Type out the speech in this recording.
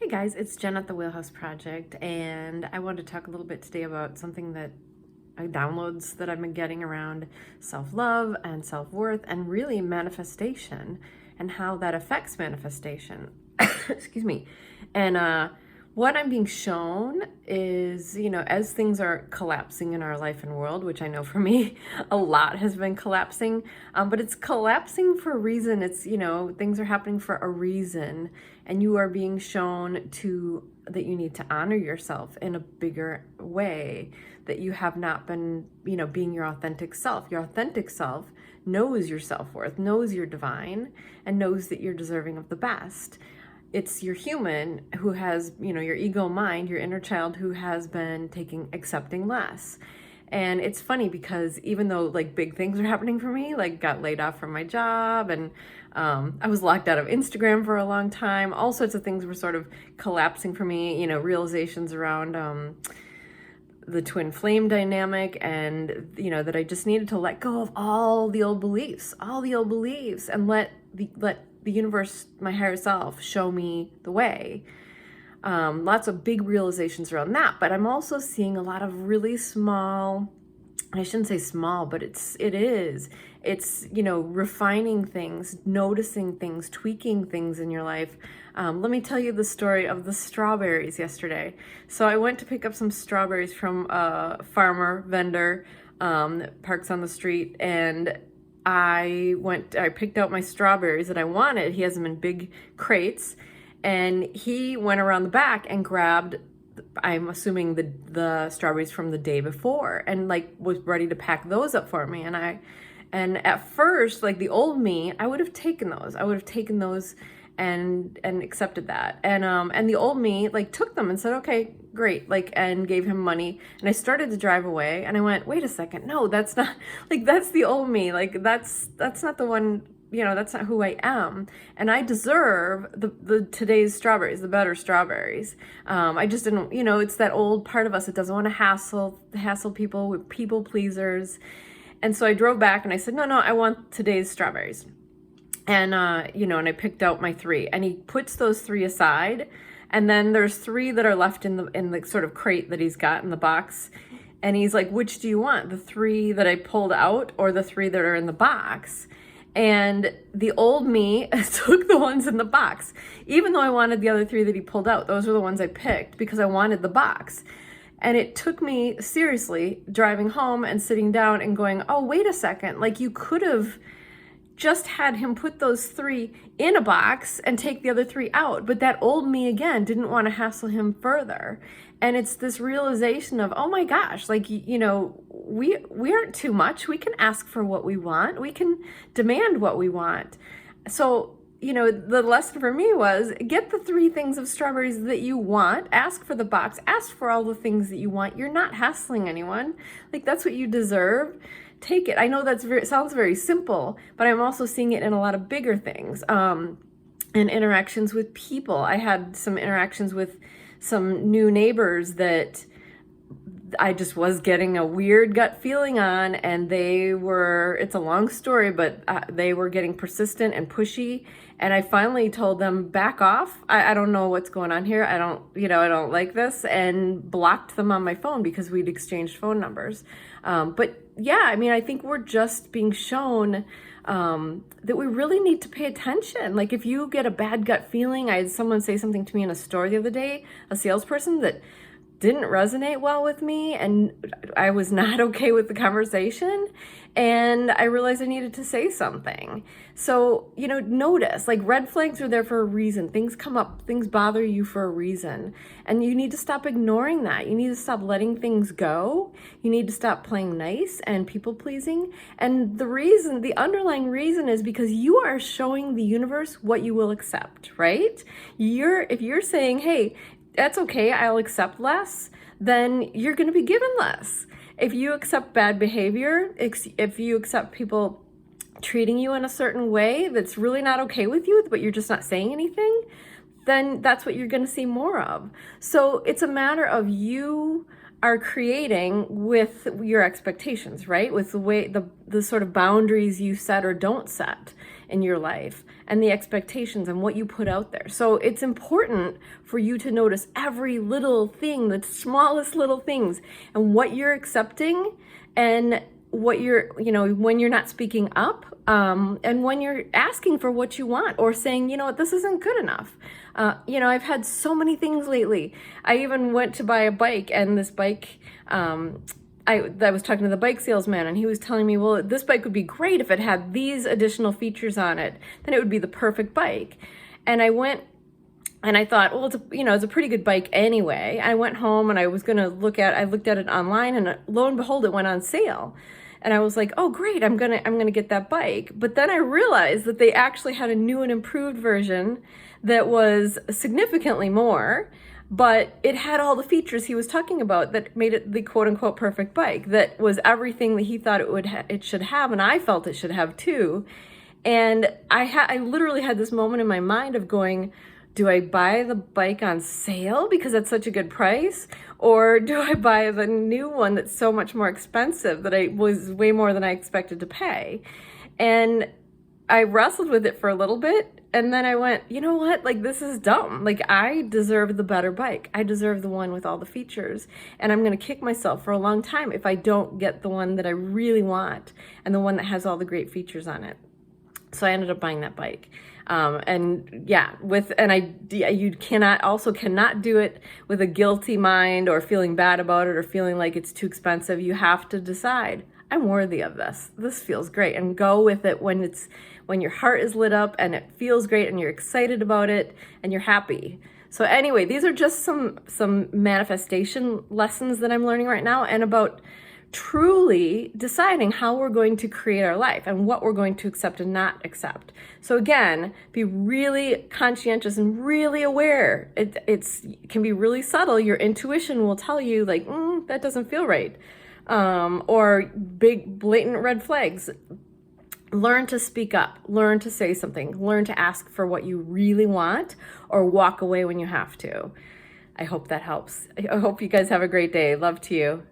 Hey guys, it's Jen at the Wheelhouse Project, and I wanted to talk a little bit today about something that downloads that I've been getting around self-love and self-worth and really manifestation and how that affects manifestation. Excuse me. And what I'm being shown is, as things are collapsing in our life and world, which I know for me, a lot has been collapsing, but it's collapsing for a reason. It's, things are happening for a reason, and you are being shown that you need to honor yourself in a bigger way, that you have not been, being your authentic self. Your authentic self knows your self-worth, knows you're divine, and knows that you're deserving of the best. It's your human who has, your ego mind, your inner child who has been accepting less. And it's funny because even though like big things are happening for me, like got laid off from my job and I was locked out of Instagram for a long time, all sorts of things were sort of collapsing for me, realizations around the twin flame dynamic, and that I just needed to let go of all the old beliefs, and let the universe, my higher self, show me the way. Lots of big realizations around that, but I'm also seeing a lot of really small, I shouldn't say small, but it's refining things, noticing things, tweaking things in your life. Let me tell you the story of the strawberries yesterday. So I went to pick up some strawberries from a farmer vendor that parks on the street, and I picked out my strawberries that I wanted. He has them in big crates, and he went around the back and grabbed, I'm assuming the strawberries from the day before, and like was ready to pack those up for me. And at first, like the old me, I would have taken those and accepted that. And the old me like took them and said, okay, great, like, and gave him money. And I started to drive away, and I went, wait a second, no, that's not, like, that's the old me. Like, that's not the one, that's not who I am. And I deserve the today's strawberries, the better strawberries. I just didn't, it's that old part of us that doesn't want to hassle people, with people pleasers. And so I drove back and I said, no, I want today's strawberries. And, and I picked out my 3, and he puts those 3 aside. And then there's 3 that are left in the sort of crate that he's got in the box. And he's like, which do you want? The 3 that I pulled out or the 3 that are in the box? And the old me took the ones in the box. Even though I wanted the other 3 that he pulled out, those were the ones I picked because I wanted the box. And it took me seriously driving home and sitting down and going, oh, wait a second. Like, you could have just had him put those 3 in a box and take the other 3 out. But that old me, again, didn't want to hassle him further. And it's this realization of, oh my gosh, like, we aren't too much. We can ask for what we want. We can demand what we want. So, the lesson for me was get the 3 things of strawberries that you want, ask for the box, ask for all the things that you want. You're not hassling anyone. Like, that's what you deserve. Take it. I know sounds very simple, but I'm also seeing it in a lot of bigger things. And interactions with people. I had some interactions with some new neighbors that I just was getting a weird gut feeling on, and it's a long story, but they were getting persistent and pushy. And I finally told them, back off. I don't know what's going on here. I don't like this, and blocked them on my phone because we'd exchanged phone numbers. But yeah, I think we're just being shown that we really need to pay attention. Like, if you get a bad gut feeling, I had someone say something to me in a store the other day, a salesperson that didn't resonate well with me, and I was not okay with the conversation, and I realized I needed to say something. So, notice, like, red flags are there for a reason. Things come up, things bother you for a reason, and you need to stop ignoring that. You need to stop letting things go. You need to stop playing nice and people pleasing. And the underlying reason is because you are showing the universe what you will accept, right? If you're saying, hey, that's okay, I'll accept less, then you're going to be given less. If you accept bad behavior, if you accept people treating you in a certain way that's really not okay with you, but you're just not saying anything, then that's what you're going to see more of. So it's a matter of you are creating with your expectations, right? With the way the sort of boundaries you set or don't set. in your life and the expectations and what you put out there. So it's important for you to notice every little thing, the smallest little things, and what you're accepting and what you're, when you're not speaking up, and when you're asking for what you want or saying, this isn't good enough. I've had so many things lately. I even went to buy a bike, and this bike, I was talking to the bike salesman, and he was telling me, well, this bike would be great if it had these additional features on it. Then it would be the perfect bike. And I went and I thought, well, it's a pretty good bike anyway. I went home and I was going to I looked at it online, and lo and behold, it went on sale. And I was like, oh, great, I'm gonna get that bike. But then I realized that they actually had a new and improved version that was significantly more, but it had all the features he was talking about that made it the quote unquote perfect bike. That was everything that he thought it should have, and I felt it should have too. And I literally had this moment in my mind of going, do I buy the bike on sale because it's such a good price? Or do I buy the new one that's so much more expensive that I was way more than I expected to pay? And I wrestled with it for a little bit. And then I went, you know what? This is dumb. I deserve the better bike. I deserve the one with all the features. And I'm going to kick myself for a long time if I don't get the one that I really want and the one that has all the great features on it. So I ended up buying that bike. You cannot do it with a guilty mind or feeling bad about it or feeling like it's too expensive. You have to decide, I'm worthy of this. This feels great, and go with it when your heart is lit up and it feels great and you're excited about it and you're happy. So anyway, these are just some manifestation lessons that I'm learning right now, and about truly deciding how we're going to create our life and what we're going to accept and not accept. So again, be really conscientious and really aware. It can be really subtle. Your intuition will tell you that doesn't feel right. Or big blatant red flags. Learn to speak up, learn to say something, learn to ask for what you really want, or walk away when you have to. I hope that helps. I hope you guys have a great day. Love to you.